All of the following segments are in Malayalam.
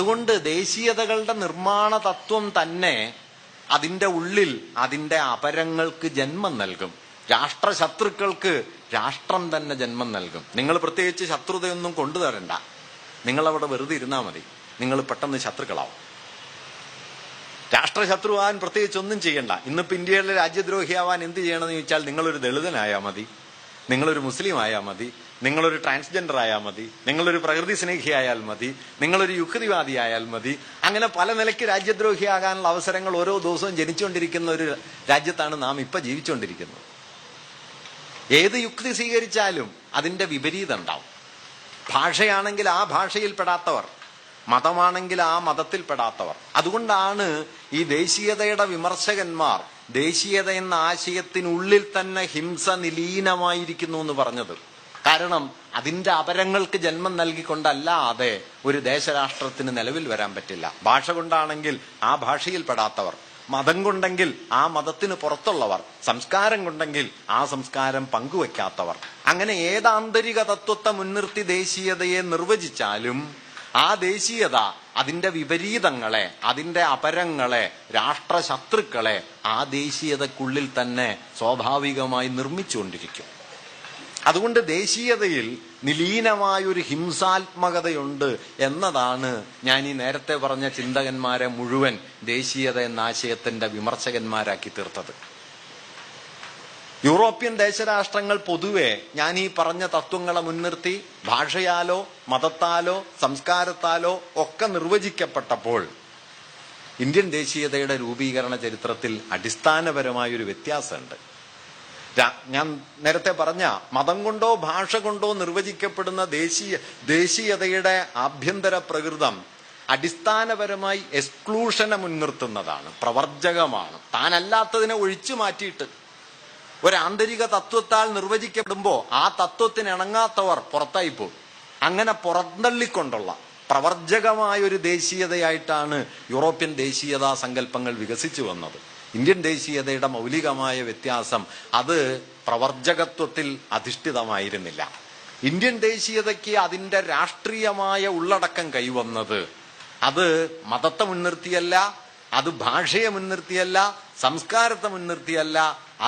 അതുകൊണ്ട് ദേശീയതകളുടെ നിർമ്മാണ തത്വം തന്നെ അതിൻ്റെ ഉള്ളിൽ അതിൻ്റെ അപരങ്ങൾക്ക് ജന്മം നൽകും. രാഷ്ട്രശത്രുക്കൾക്ക് രാഷ്ട്രം തന്നെ ജന്മം നൽകും. നിങ്ങൾ പ്രത്യേകിച്ച് ശത്രുതയൊന്നും കൊണ്ടുതരണ്ട. നിങ്ങളവിടെ വെറുതെ ഇരുന്നാൽ മതി. നിങ്ങൾ പെട്ടെന്ന് ശത്രുക്കളാവും. രാഷ്ട്രശത്രുവാൻ പ്രത്യേകിച്ച് ഒന്നും ചെയ്യണ്ട. ഇന്നിപ്പോൾ ഇന്ത്യയിലെ രാജ്യദ്രോഹിയാവാൻ എന്ത് ചെയ്യണമെന്ന് ചോദിച്ചാൽ നിങ്ങളൊരു ദളിതനായാൽ മതി, നിങ്ങളൊരു മുസ്ലിം ആയാൽ മതി, നിങ്ങളൊരു ട്രാൻസ്ജെൻഡർ ആയാൽ മതി, നിങ്ങളൊരു പ്രകൃതി സ്നേഹിയായാൽ മതി, നിങ്ങളൊരു യുക്തിവാദി ആയാൽ മതി. അങ്ങനെ പല നിലയ്ക്ക് രാജ്യദ്രോഹിയാകാനുള്ള അവസരങ്ങൾ ഓരോ ദിവസവും ജനിച്ചുകൊണ്ടിരിക്കുന്ന ഒരു രാജ്യത്താണ് നാം ഇപ്പം ജീവിച്ചുകൊണ്ടിരിക്കുന്നത്. ഏത് യുക്തി സ്വീകരിച്ചാലും അതിൻ്റെ വിപരീതം ഉണ്ടാവും. ഭാഷയാണെങ്കിൽ ആ ഭാഷയിൽ പെടാത്തവർ, മതമാണെങ്കിൽ ആ മതത്തിൽ പെടാത്തവർ. അതുകൊണ്ടാണ് ഈ ദേശീയതയുടെ വിമർശകന്മാർ ദേശീയത എന്ന ആശയത്തിനുള്ളിൽ തന്നെ ഹിംസ നിലീനമായിരിക്കുന്നു എന്ന് പറഞ്ഞത്. കാരണം അതിൻ്റെ അപരങ്ങൾക്ക് ജന്മം നൽകിക്കൊണ്ടല്ലാതെ ഒരു ദേശരാഷ്ട്രത്തിന് നിലവിൽ വരാൻ പറ്റില്ല. ഭാഷ കൊണ്ടാണെങ്കിൽ ആ ഭാഷയിൽ പെടാത്തവർ, മതം കൊണ്ടെങ്കിൽ ആ മതത്തിന് പുറത്തുള്ളവർ, സംസ്കാരം കൊണ്ടെങ്കിൽ ആ സംസ്കാരം പങ്കുവെക്കാത്തവർ. അങ്ങനെ ഏതാന്തരിക തത്വത്തെ മുൻനിർത്തി ദേശീയതയെ നിർവചിച്ചാലും ആ ദേശീയത അതിൻ്റെ വിപരീതങ്ങളെ, അതിൻ്റെ അപരങ്ങളെ, രാഷ്ട്രശത്രുക്കളെ ആ ദേശീയതക്കുള്ളിൽ തന്നെ സ്വാഭാവികമായി നിർമ്മിച്ചുകൊണ്ടിരിക്കും. അതുകൊണ്ട് ദേശീയതയിൽ നിലീനമായൊരു ഹിംസാത്മകതയുണ്ട് എന്നതാണ് ഞാൻ ഈ നേരത്തെ പറഞ്ഞ ചിന്തകന്മാരെ മുഴുവൻ ദേശീയത എന്ന ആശയത്തിന്റെ വിമർശകന്മാരാക്കി തീർത്തത്. യൂറോപ്യൻ ദേശരാഷ്ട്രങ്ങൾ പൊതുവെ ഞാൻ ഈ പറഞ്ഞ തത്വങ്ങളെ മുൻനിർത്തി ഭാഷയാലോ മതത്താലോ സംസ്കാരത്താലോ ഒക്കെ നിർവചിക്കപ്പെട്ടപ്പോൾ ഇന്ത്യൻ ദേശീയതയുടെ രൂപീകരണ ചരിത്രത്തിൽ അടിസ്ഥാനപരമായൊരു വ്യത്യാസമുണ്ട്. ഞാൻ നേരത്തെ പറഞ്ഞ മതം കൊണ്ടോ ഭാഷ കൊണ്ടോ നിർവചിക്കപ്പെടുന്ന ദേശീയതയുടെ ആഭ്യന്തര പ്രകൃതം അടിസ്ഥാനപരമായി എക്സ്ക്ലൂഷനെ മുൻനിർത്തുന്നതാണ്, പ്രവർജകമാണ്. താനല്ലാത്തതിനെ ഒഴിച്ചു മാറ്റിയിട്ട് ഒരാന്തരിക തത്വത്താൽ നിർവചിക്കപ്പെടുമ്പോൾ ആ തത്വത്തിന് ഇണങ്ങാത്തവർ പുറത്തായിപ്പോകും. അങ്ങനെ പുറന്തള്ളിക്കൊണ്ടുള്ള പ്രവർജകമായൊരു ദേശീയതയായിട്ടാണ് യൂറോപ്യൻ ദേശീയതാ സങ്കല്പങ്ങൾ വികസിച്ചു വന്നത്. ഇന്ത്യൻ ദേശീയതയുടെ മൗലികമായ വ്യത്യാസം അത് പ്രവർജകത്വത്തിൽ അധിഷ്ഠിതമായിരുന്നില്ല. ഇന്ത്യൻ ദേശീയതയ്ക്ക് അതിൻ്റെ രാഷ്ട്രീയമായ ഉള്ളടക്കം കൈവന്നത് അത് മതത്തെ മുൻനിർത്തിയല്ല, അത് ഭാഷയെ മുൻനിർത്തിയല്ല, സംസ്കാരത്തെ മുൻനിർത്തിയല്ല,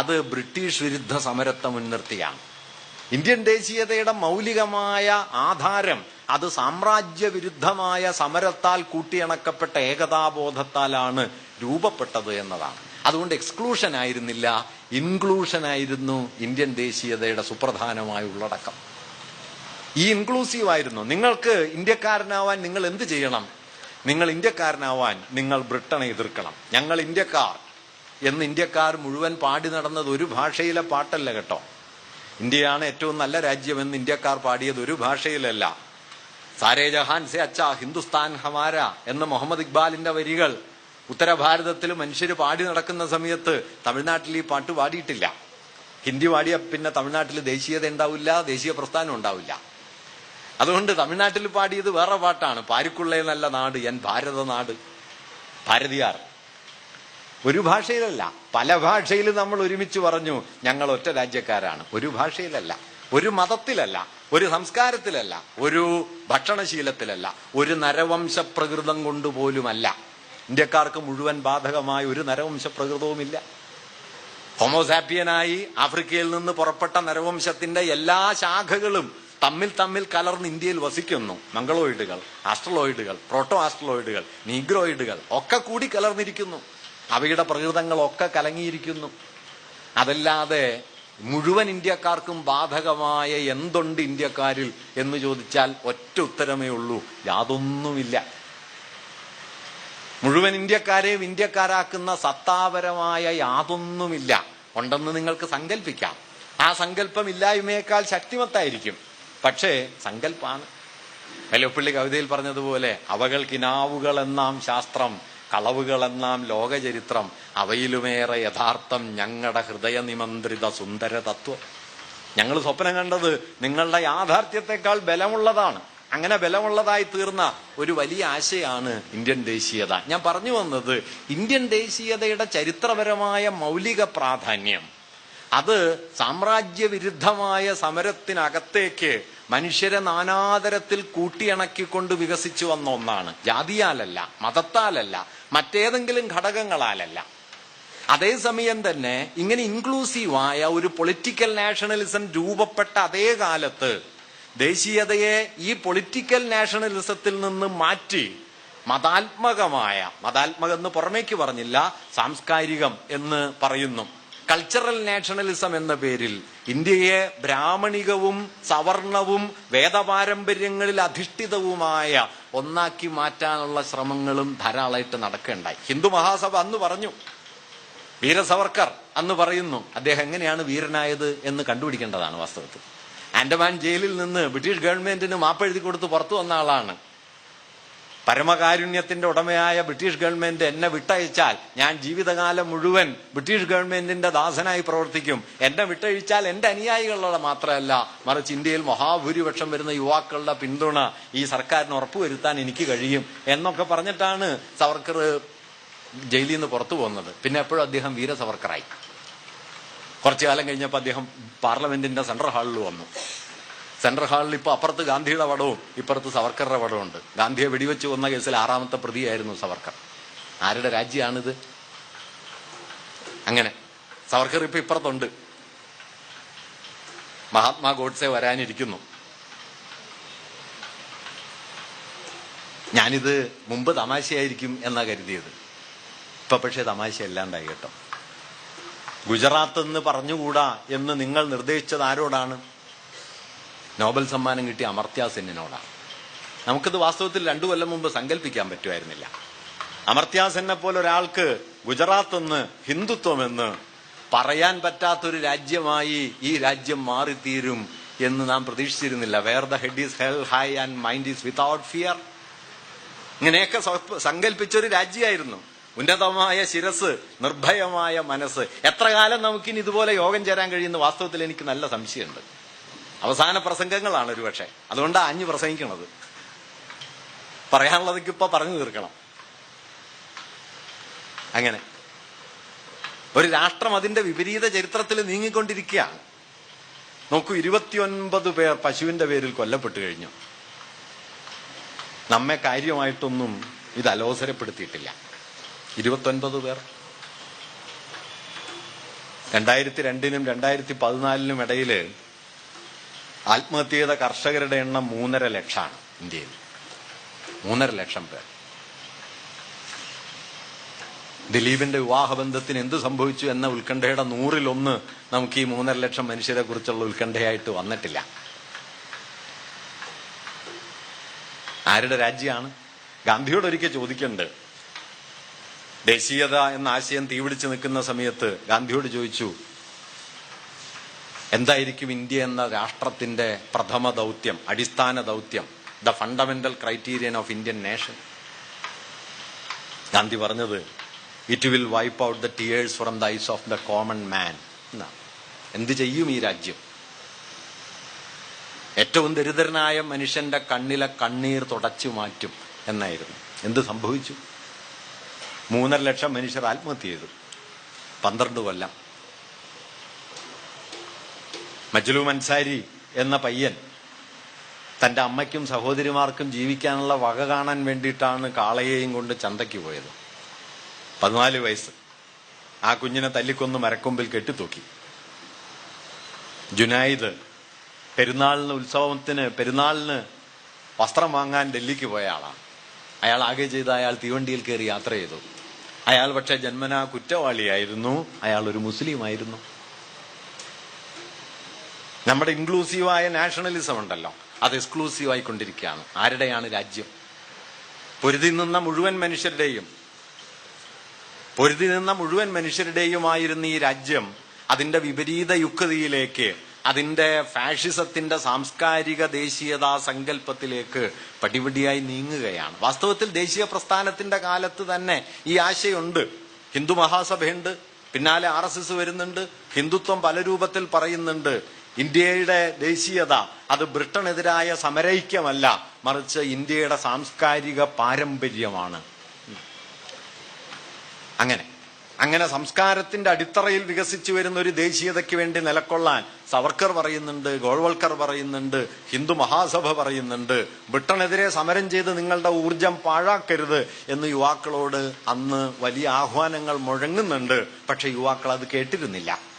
അത് ബ്രിട്ടീഷ് വിരുദ്ധ സമരത്തെ മുൻനിർത്തിയാണ്. ഇന്ത്യൻ ദേശീയതയുടെ മൗലികമായ ആധാരം അത് സാമ്രാജ്യ വിരുദ്ധമായ സമരത്താൽ കൂട്ടിയിണക്കപ്പെട്ട ഏകതാബോധത്താലാണ് രൂപപ്പെട്ടത് എന്നതാണ്. അതുകൊണ്ട് എക്സ്ക്ലൂഷൻ ആയിരുന്നില്ല, ഇൻക്ലൂഷൻ ആയിരുന്നു ഇന്ത്യൻ ദേശീയതയുടെ സുപ്രധാനമായ ഉള്ളടക്കം. ഈ ഇൻക്ലൂസീവ് ആയിരുന്നു. നിങ്ങൾക്ക് ഇന്ത്യക്കാരനാവാൻ നിങ്ങൾ എന്ത് ചെയ്യണം? നിങ്ങൾ ഇന്ത്യക്കാരനാവാൻ നിങ്ങൾ ബ്രിട്ടനെ എതിർക്കണം. ഞങ്ങൾ ഇന്ത്യക്കാർ എന്ന് ഇന്ത്യക്കാർ മുഴുവൻ പാടി നടന്നത് ഒരു ഭാഷയിലെ പാട്ടല്ല കേട്ടോ. ഇന്ത്യയാണ് ഏറ്റവും നല്ല രാജ്യമെന്ന് ഇന്ത്യക്കാർ പാടിയത് ഒരു ഭാഷയിലല്ല. സാരേ ജഹാൻ സെ അച്ഛാ ഹിന്ദുസ്ഥാൻ ഹമാര എന്ന് മുഹമ്മദ് ഇക്ബാലിന്റെ വരികൾ ഉത്തരഭാരതത്തിൽ മനുഷ്യർ പാടി നടക്കുന്ന സമയത്ത് തമിഴ്നാട്ടിൽ ഈ പാട്ട് പാടിയിട്ടില്ല. ഹിന്ദി പാടിയ പിന്നെ തമിഴ്നാട്ടിൽ ദേശീയത ഉണ്ടാവില്ല, ദേശീയ പ്രസ്ഥാനം ഉണ്ടാവില്ല. അതുകൊണ്ട് തമിഴ്നാട്ടിൽ പാടിയത് വേറെ പാട്ടാണ്, പാരിക്കുള്ളേ നല്ല നാട് എൻ ഭാരതനാട്, ഭാരതിയാർ. ഒരു ഭാഷയിലല്ല, പല ഭാഷയിൽ നമ്മൾ ഒരുമിച്ച് പറഞ്ഞു ഞങ്ങൾ ഒറ്റ രാജ്യക്കാരാണ്. ഒരു ഭാഷയിലല്ല, ഒരു മതത്തിലല്ല, ഒരു സംസ്കാരത്തിലല്ല, ഒരു ഭക്ഷണശീലത്തിലല്ല, ഒരു നരവംശ പ്രകൃതം കൊണ്ടുപോലുമല്ല. ഇന്ത്യക്കാർക്ക് മുഴുവൻ ബാധകമായ ഒരു നരവംശ പ്രകൃതവുമില്ല. ഹോമോസാപ്പിയനായി ആഫ്രിക്കയിൽ നിന്ന് പുറപ്പെട്ട നരവംശത്തിന്റെ എല്ലാ ശാഖകളും തമ്മിൽ കലർന്ന് ഇന്ത്യയിൽ വസിക്കുന്നു. മംഗളോയിഡുകൾ, ആസ്ട്രലോയിഡുകൾ, പ്രോട്ടോ ആസ്ട്രലോയിഡുകൾ, നീഗ്രോയിഡുകൾ ഒക്കെ കൂടി കലർന്നിരിക്കുന്നു. അവയുടെ പ്രകൃതങ്ങളൊക്കെ കലങ്ങിയിരിക്കുന്നു. അതല്ലാതെ മുഴുവൻ ഇന്ത്യക്കാർക്കും ബാധകമായ എന്തുണ്ട് ഇന്ത്യക്കാരിൽ എന്ന് ചോദിച്ചാൽ ഒറ്റ ഉത്തരമേ ഉള്ളൂ, യാതൊന്നുമില്ല. മുഴുവൻ ഇന്ത്യക്കാരെയും ഇന്ത്യക്കാരാക്കുന്ന സത്താപരമായ യാതൊന്നുമില്ല. ഉണ്ടെന്ന് നിങ്ങൾക്ക് സങ്കല്പിക്കാം. ആ സങ്കല്പം ഇല്ലായ്മയേക്കാൾ ശക്തിമത്തായിരിക്കും, പക്ഷേ സങ്കല്പാണ്. വല്ലപ്പള്ളി കവിതയിൽ പറഞ്ഞതുപോലെ അവകൾക്കിനാവുകളെന്നാം ശാസ്ത്രം, കളവുകളെന്നാം ലോകചരിത്രം, അവയിലുമേറെ യഥാർത്ഥം ഞങ്ങളുടെ ഹൃദയ നിമന്ത്രിത സുന്ദര തത്വം. ഞങ്ങൾ സ്വപ്നം കണ്ടത് നിങ്ങളുടെ യാഥാർത്ഥ്യത്തെക്കാൾ ബലമുള്ളതാണ്. അങ്ങനെ ബലമുള്ളതായി തീർന്ന ഒരു വലിയ ആശയമാണ് ഇന്ത്യൻ ദേശീയത. ഞാൻ പറഞ്ഞു വന്നത് ഇന്ത്യൻ ദേശീയതയുടെ ചരിത്രപരമായ മൗലിക പ്രാധാന്യം അത് സാമ്രാജ്യവിരുദ്ധമായ സമരത്തിനകത്തേക്ക് മനുഷ്യരെ നാനാതരത്തിൽ കൂട്ടിയിണക്കിക്കൊണ്ട് വികസിച്ചു വന്ന ഒന്നാണ്. ജാതിയാലല്ല, മതത്താലല്ല, മറ്റേതെങ്കിലും ഘടകങ്ങളാലല്ല. അതേസമയം തന്നെ ഇങ്ങനെ ഇൻക്ലൂസീവായ ഒരു പൊളിറ്റിക്കൽ നാഷണലിസം രൂപപ്പെട്ട അതേ കാലത്ത് ദേശീയതയെ ഈ പൊളിറ്റിക്കൽ നാഷണലിസത്തിൽ നിന്ന് മാറ്റി മതാത്മകം എന്ന് പുറമേക്ക് പറഞ്ഞില്ല, സാംസ്കാരികം എന്ന് പറയുന്നു, കൾച്ചറൽ നാഷണലിസം എന്ന പേരിൽ ഇന്ത്യയെ ബ്രാഹ്മണികവും സവർണവും വേദപാരമ്പര്യങ്ങളിൽ അധിഷ്ഠിതവുമായ ഒന്നാക്കി മാറ്റാനുള്ള ശ്രമങ്ങളും ധാരാളമായിട്ട് നടക്കുകയുണ്ടായി. ഹിന്ദു മഹാസഭ അന്ന് പറഞ്ഞു, വീര സവർക്കർ അന്ന് പറയുന്നു. അദ്ദേഹം എങ്ങനെയാണ് വീരനായത് എന്ന് കണ്ടുപിടിക്കേണ്ടതാണ് വാസ്തവത്തിൽ. ആൻഡമാൻ ജയിലിൽ നിന്ന് ബ്രിട്ടീഷ് ഗവൺമെന്റിന് മാപ്പെഴുതി കൊടുത്ത് പുറത്തു വന്ന ആളാണ്. പരമകാരുണ്യത്തിന്റെ ഉടമയായ ബ്രിട്ടീഷ് ഗവൺമെന്റ് എന്നെ വിട്ടയച്ചാൽ ഞാൻ ജീവിതകാലം മുഴുവൻ ബ്രിട്ടീഷ് ഗവൺമെന്റിന്റെ ദാസനായി പ്രവർത്തിക്കും. എന്നെ വിട്ടയച്ചാൽ എന്റെ അനുയായികളുടെ മാത്രമല്ല, മറിച്ച് ഇന്ത്യയിൽ മഹാഭൂരിപക്ഷം വരുന്ന യുവാക്കളുടെ പിന്തുണ ഈ സർക്കാരിന് ഉറപ്പുവരുത്താൻ എനിക്ക് കഴിയും എന്നൊക്കെ പറഞ്ഞിട്ടാണ് സവർക്കർ ജയിലിൽ നിന്ന് പുറത്തു പോകുന്നത്. പിന്നെ എപ്പോഴും അദ്ദേഹം വീര സവർക്കറായി. കുറച്ചു കാലം കഴിഞ്ഞപ്പോൾ അദ്ദേഹം പാർലമെന്റിന്റെ സെൻട്രൽ ഹാളിൽ വന്നു. സെൻട്രൽ ഹാളിൽ ഇപ്പൊ അപ്പുറത്ത് ഗാന്ധിയുടെ പടവും ഇപ്പുറത്ത് സവർക്കറുടെ പടമുണ്ട്. ഗാന്ധിയെ വെടിവെച്ച് കൊന്ന കേസിൽ 6ാമത്തെ പ്രതിയായിരുന്നു സവർക്കർ. ആരുടെ രാജ്യമാണിത്? അങ്ങനെ സവർക്കർ ഇപ്പൊ ഇപ്പുറത്തുണ്ട്. മഹാത്മാ ഗോഡ്സെ വരാനിരിക്കുന്നു. ഞാനിത് മുമ്പ് തമാശയായിരിക്കും എന്നാ കരുതിയത്. ഇപ്പൊ പക്ഷേ തമാശ അല്ലാണ്ടായി കേട്ടോ. ഗുജറാത്ത് എന്ന് പറഞ്ഞുകൂടാ എന്ന് നിങ്ങൾ നിർദ്ദേശിച്ചത് ആരോടാണ്? നോബൽ സമ്മാനം കിട്ടിയ അമർത്യ സെന്നിനോടാണ്. നമുക്കിത് വാസ്തവത്തിൽ 2 കൊല്ലം മുമ്പ് സങ്കല്പിക്കാൻ പറ്റുമായിരുന്നില്ല. അമർത്യ സെന്നെ പോലെ ഒരാൾക്ക് ഗുജറാത്ത് എന്ന്, ഹിന്ദുത്വം എന്ന് പറയാൻ പറ്റാത്തൊരു രാജ്യമായി ഈ രാജ്യം മാറിത്തീരും എന്ന് നാം പ്രതീക്ഷിച്ചിരുന്നില്ല. Where the head is held high and mind is without fear. ഇങ്ങനെയൊക്കെ സങ്കല്പിച്ചൊരു രാജ്യമായിരുന്നു. ഉന്നതമായ ശിരസ്, നിർഭയമായ മനസ്സ്. എത്ര കാലം നമുക്കിനി ഇതുപോലെ യോഗം ചേരാൻ കഴിയുന്ന വാസ്തവത്തിൽ എനിക്ക് നല്ല സംശയമുണ്ട്. അവസാന പ്രസംഗങ്ങളാണ് ഒരുപക്ഷെ, അതുകൊണ്ടാണ് ആഞ്ഞു പ്രസംഗിക്കണത്. പറയാനുള്ളതൊക്കെ ഇപ്പൊ പറഞ്ഞു തീർക്കണം. അങ്ങനെ ഒരു രാഷ്ട്രം അതിന്റെ വിപരീത ചരിത്രത്തിൽ നീങ്ങിക്കൊണ്ടിരിക്കുകയാണ്. നോക്കൂ, 29 പേർ പശുവിന്റെ പേരിൽ കൊല്ലപ്പെട്ടു കഴിഞ്ഞു. നമ്മെ കാര്യമായിട്ടൊന്നും ഇത് അലോസരപ്പെടുത്തിയിട്ടില്ല. 29 പേർ. 2002നും 2014നും ഇടയില് ആത്മഹത്യ ചെയ്ത കർഷകരുടെ എണ്ണം 3.5 ലക്ഷമാണ് ഇന്ത്യയിൽ. 3.5 ലക്ഷം പേർ. ദിലീപിന്റെ വിവാഹബന്ധത്തിന് എന്ത് സംഭവിച്ചു എന്ന ഉത്കണ്ഠയുടെ 100-1 നമുക്ക് ഈ 3.5 ലക്ഷം മനുഷ്യരെ കുറിച്ചുള്ള ഉത്കണ്ഠയായിട്ട് വന്നിട്ടില്ല. ആരുടെ രാജ്യമാണ്? ഗാന്ധിയോട് ഒരിക്കൽ ചോദിക്കുന്നുണ്ട്. ദേശീയത എന്ന ആശയം തീപിടിച്ച് നിൽക്കുന്ന സമയത്ത് ഗാന്ധിയോട് ചോദിച്ചു, എന്തായിരിക്കും ഇന്ത്യ എന്ന രാഷ്ട്രത്തിന്റെ പ്രഥമ ദൗത്യം, അടിസ്ഥാന ദൗത്യം, the fundamental criterion of Indian nation? Gandhi പറഞ്ഞത്, it will wipe out the tears from the eyes of the common man എന്നാണ്. എന്ത് ചെയ്യും ഈ രാജ്യം? ഏറ്റവും ദരിദ്രനായ മനുഷ്യന്റെ കണ്ണിലെ കണ്ണീർ തുടച്ചു മാറ്റും എന്നായിരുന്നു. എന്ത് സംഭവിച്ചു? 3.5 ലക്ഷം മനുഷ്യർ ആത്മഹത്യ ചെയ്തു. 12 കൊല്ലം. മജ്ലൂ അൻസാരി എന്ന പയ്യൻ തന്റെ അമ്മയ്ക്കും സഹോദരിമാർക്കും ജീവിക്കാനുള്ള വക കാണാൻ വേണ്ടിയിട്ടാണ് കാളയെയും കൊണ്ട് ചന്തയ്ക്ക് പോയത്. 14 വയസ്സ്. ആ കുഞ്ഞിനെ തല്ലിക്കൊന്ന് മരക്കൊമ്പിൽ കെട്ടിത്തൂക്കി. ജുനൈദ് പെരുന്നാളിന് വസ്ത്രം വാങ്ങാൻ ഡൽഹിക്ക് പോയ ആളാണ്. അയാൾ ആകെ ചെയ്ത അയാൾ തീവണ്ടിയിൽ കയറി യാത്ര ചെയ്തു. അയാൾ പക്ഷെ ജന്മനാ കുറ്റവാളിയായിരുന്നു. അയാൾ ഒരു മുസ്ലിം ആയിരുന്നു. നമ്മുടെ ഇൻക്ലൂസീവായ നാഷണലിസം ഉണ്ടല്ലോ, അത് എക്സ്ക്ലൂസീവ് ആയിക്കൊണ്ടിരിക്കുകയാണ്. ആരുടെയാണ് രാജ്യം? പൊരുതി നിന്ന മുഴുവൻ മനുഷ്യരുടെയുമായിരുന്ന ഈ രാജ്യം അതിന്റെ വിപരീത യുക്തിയിലേക്ക്, അതിന്റെ ഫാഷിസത്തിന്റെ സാംസ്കാരിക ദേശീയതാ സങ്കല്പത്തിലേക്ക് പടിപടിയായി നീങ്ങുകയാണ്. വാസ്തവത്തിൽ ദേശീയ പ്രസ്ഥാനത്തിന്റെ കാലത്ത് തന്നെ ഈ ആശയമുണ്ട്. ഹിന്ദു മഹാസഭയുണ്ട്, പിന്നാലെ RSS വരുന്നുണ്ട്, ഹിന്ദുത്വം പല രൂപത്തിൽ പറയുന്നുണ്ട്. ഇന്ത്യയുടെ ദേശീയത അത് ബ്രിട്ടനെതിരായ സമരൈക്യമല്ല, മറിച്ച് ഇന്ത്യയുടെ സാംസ്കാരിക പാരമ്പര്യമാണ്. അങ്ങനെ അങ്ങനെ സംസ്കാരത്തിന്റെ അടിത്തറയിൽ വികസിച്ചു വരുന്ന ഒരു ദേശീയതയ്ക്ക് വേണ്ടി നിലകൊള്ളാൻ സവർക്കർ പറയുന്നുണ്ട്, ഗോൾവൽക്കർ പറയുന്നുണ്ട്, ഹിന്ദു മഹാസഭ പറയുന്നുണ്ട്. ബ്രിട്ടനെതിരെ സമരം ചെയ്ത് നിങ്ങളുടെ ഊർജം പാഴാക്കരുത് എന്ന് യുവാക്കളോട് അന്ന് വലിയ ആഹ്വാനങ്ങൾ മുഴങ്ങുന്നുണ്ട്. പക്ഷെ യുവാക്കൾ അത് കേട്ടിരുന്നില്ല.